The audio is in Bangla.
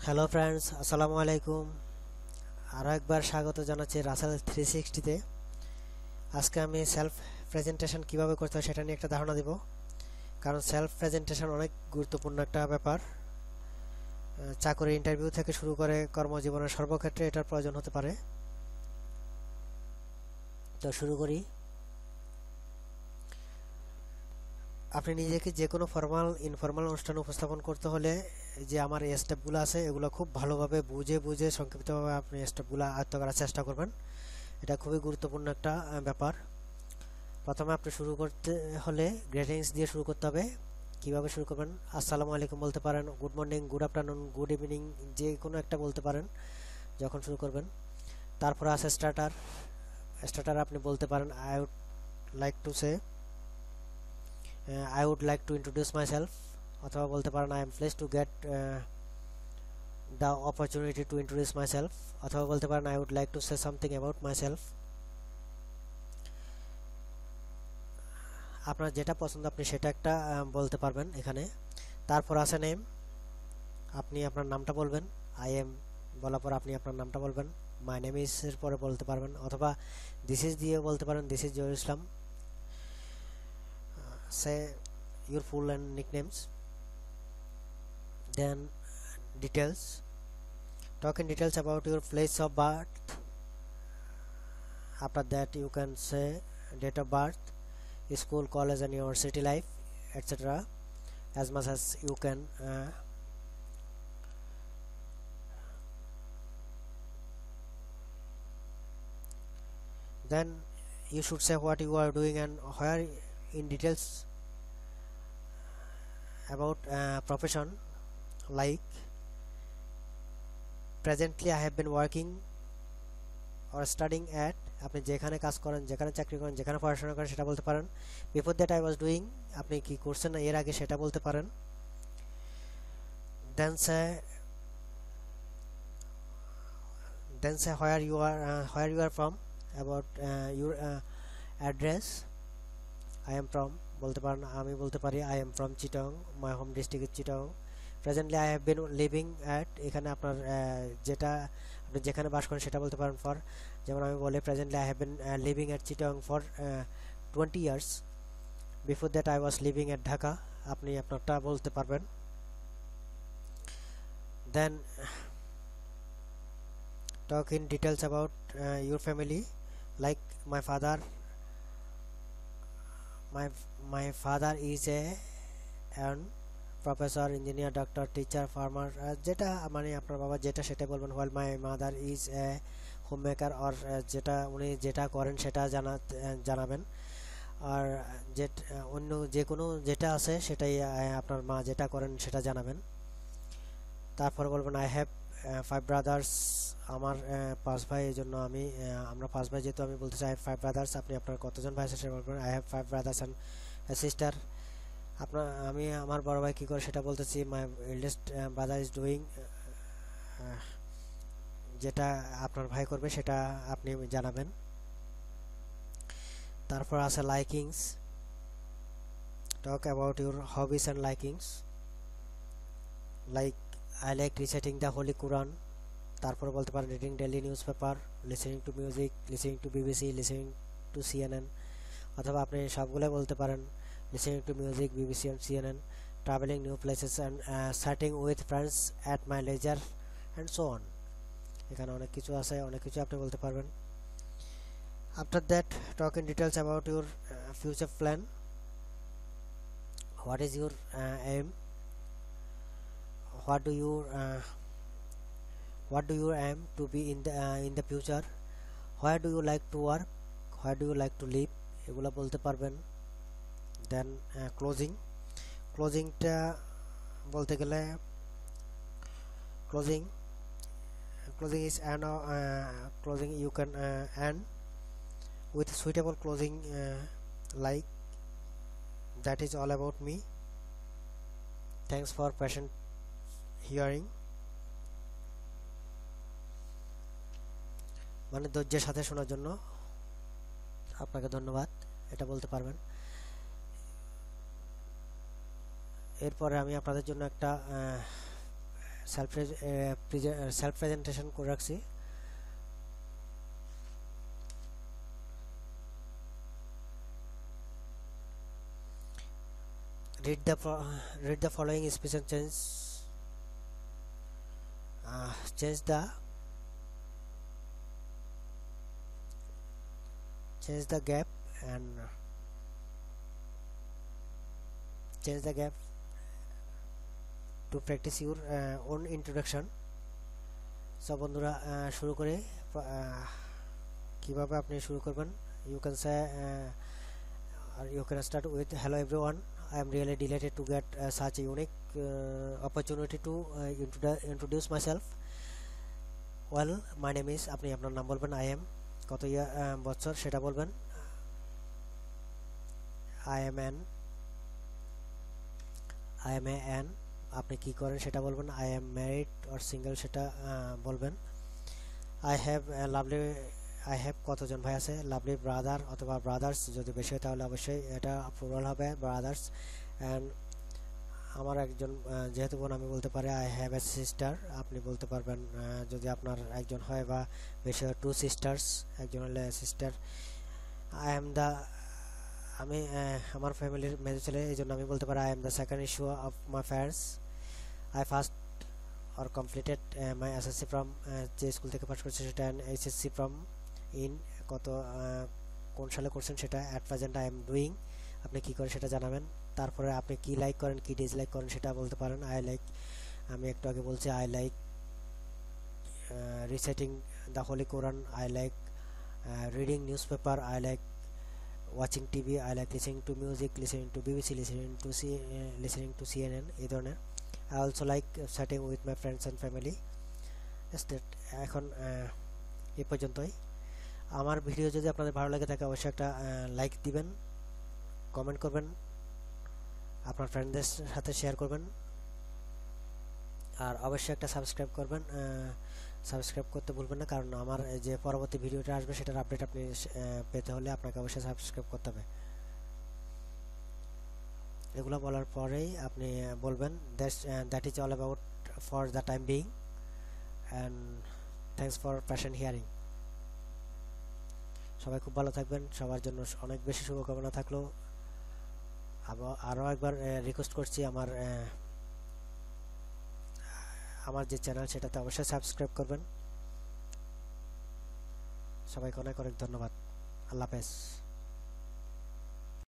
হ্যালো ফ্রেন্ডস, আসসালামু আলাইকুম। আরও একবার স্বাগত জানাচ্ছি রাসেল 360-তে। আজকে আমি সেলফ প্রেজেন্টেশন কিভাবে করতে হয় সেটা নিয়ে একটা ধারণা দেব। কারণ সেলফ প্রেজেন্টেশন অনেক গুরুত্বপূর্ণ একটা ব্যাপার। চাকরি ইন্টারভিউ থেকে শুরু করে কর্মজীবনের সর্বক্ষেত্রে এটার প্রয়োজন হতে পারে। তো শুরু করি। আপনি নিজেকে যে কোনো ফর্মাল ইনফর্মাল অনুষ্ঠানে উপস্থাপন করতে হলে যে আমার এই স্টেপগুলো আছে এগুলো খুব ভালোভাবে বুঝে বুঝে সংক্ষিপ্তভাবে আপনি স্টেপগুলো আয়ত্ত করার চেষ্টা করবেন। এটা খুবই গুরুত্বপূর্ণ একটা ব্যাপার। প্রথমে আপনি শুরু করতে হলে গ্রিটিংস দিয়ে শুরু করতে হবে। কিভাবে শুরু করবেন? আসসালামু আলাইকুম বলতে পারেন, good morning, good afternoon, good evening, যে কোনো একটা বলতে পারেন যখন শুরু করবেন। তারপরে আছে স্টার্টার। স্টার্টার আপনি বলতে পারেন I would like to say, I would like to introduce myself, অথবা বলতে পারেন I am pleased to get the opportunity to introduce myself, অথবা বলতে পারেন I would like to say something about myself. আপনার যেটা পছন্দ আপনি সেটা একটা বলতে পারবেন এখানে। তারপর আছে নেম। আপনি আপনার নামটা বলবেন। আই এম বলার পর আপনি আপনার নামটা বলবেন। মাই নেম ইজ এর পরে বলতে পারবেন, অথবা দিস ইজ দিয়ে বলতে পারেন this is Zahir Islam. Say your full and nicknames. Then details, talk in details about your place of birth. After that you can say date of birth, school, college and university life, etc. as much as you can. Then you should say what you are doing and where in details about profession, like presently I have been working or studying at, আপনি যেখানে কাজ করেন, যেখানে চাকরি করেন, যেখানে পড়াশোনা করেন সেটা বলতে পারেন। Before that I was doing, আপনি কি করছেন না এর আগে সেটা বলতে পারেন। দেন সে where you are from, about your address. I am from বলতে পারেন, আমি বলতে পারি I am from Chittagong, my home district is Chittagong. Presently I have been living at, এখানে আপনার যেটা আপনি যেখানে বাস করেন সেটা বলতে পারেন। ফর, যেমন আমি বলি presently I have been living at Chittagong for 20 years. Before that I was living at Dhaka, আপনি আপনারটা বলতে পারবেন। Then talk in details about your family, like my father is an professor, engineer, doctor, teacher, farmer, যেটা মানে আপনার বাবা যেটা সেটা বলবেন। While my mother is a home maker, or যেটা উনি যেটা করেন সেটা জানাবেন। আর অন্য যে কোনো যেটা আছে সেটাই আপনার মা যেটা করেন সেটা জানাবেন। তারপর বলবেন আই হ্যাভ 5 ব্রাদার্স, আমার 5 ভাই, এই জন্য আমরা 5 ভাই যেহেতু আমি বলতে চাই 5 ব্রাদার্স। আপনি আপনার কতজন ভাই আছে সেটা বলবেন। I have 5 brothers and sister. আমি আমার বড় ভাই কী করে সেটা বলতেছি। My eldest brother is doing, যেটা আপনার ভাই করবে সেটা আপনি জানাবেন। তারপর আছে likings, talk about your hobbies and likings, like I like reciting the holy Quran. তারপরে বলতে পারেন reading daily newspaper, listening to music, listening to BBC, listening to CNN, অথবা আপনি সবগুলোই বলতে পারেন listening to music, BBC and CNN, traveling new places and chatting with friends at my leisure and so on. এখানে অনেক কিছু আছে, অনেক কিছু আপনি বলতে পারবেন। After that, talk in details about your future plan. What is your aim? What do you aim to be in the future? Where do you like to work? Where do you like to live? এগুলো বলতে পারবেন। দেন ক্লোজিংটা বলতে গেলে closing is closing you can end with suitable closing, like that is all about me, thanks for patient hearing, মানে ধৈর্যের সাথে শোনার জন্য আপনাকে ধন্যবাদ, এটা বলতে পারবেন। এরপরে আমি আপনাদের জন্য একটা সেলফ প্রেজেন্টেশন করে রাখছি। read the following speech and change the gap and change the gap to practice your own introduction. সব বন্ধুরা শুরু করে কিভাবে আপনি শুরু করবেন। you can say you can start with hello everyone, I am really delighted to get such a unique opportunity to introduce myself. well my name is, আপনি আপনার নাম বলবেন, I am কত বছর সেটা বলবেন, I am an আপনি কি করেন সেটা বলবেন, I am married or single সেটা বলবেন, I have কতজন ভাই আছে, লাভলি ব্রাদার অথবা ব্রাদার্স, যদি বেশি হয় তাহলে অবশ্যই এটা প্লুরাল হবে ব্রাদার্স। অ্যান্ড আমার একজন যেহেতু বোন আমি বলতে পারি I have a sister, আপনি বলতে পারবেন যদি আপনার একজন হয় বা বেশি হয় 2 sisters, একজন হলে সিস্টার। আমি আমার ফ্যামিলির মেজর ছেলে, এই জন্য আমি বলতে পারি I am the second issue of my parents. I first or completed my SSC from যে স্কুল থেকে পাস করছে সেটা, HSC from in কত কোন সালে করছেন সেটা, at present I am doing, আপনি কি করেন সেটা জানাবেন। তারপরে আপনি কি লাইক করেন কি ডিসলাইক করেন সেটা বলতে পারেন। I like, আমি একটু আগে বলছি I like reciting the Holy Quran, I like reading newspaper, I like watching TV, I like listening to music, listening to BBC, listening to CNN, এই ধরনের। I also like chatting with my friends and family. এখন এই পর্যন্তই। আমার ভিডিও যদি আপনাদের ভালো লাগে থাকে অবশ্যই একটা লাইক দিবেন, কমেন্ট করবেন, আপনার ফ্রেন্ডদের সাথে শেয়ার করবেন, আর অবশ্যই একটা সাবস্ক্রাইব করবেন। সাবস্ক্রাইব করতে ভুলবেন না, কারণ আমার যে পরবর্তী ভিডিওটা আসবে সেটার আপডেট আপনি পেতে হলে আপনাকে অবশ্যই সাবস্ক্রাইব করতে হবে। এগুলো বলার পরেই আপনি বলবেন that is all about for the time being, and thanks for passion hearing. সবাই খুব ভালো থাকবেন, সবার জন্য অনেক বেশি শুভকামনা থাকলো। আরও একবার রিকোয়েস্ট করছি আমার যে চ্যানেল সেটাতে অবশ্যই সাবস্ক্রাইব করবেন। সবাইকে অনেক অনেক ধন্যবাদ। আল্লাহ হাফেজ।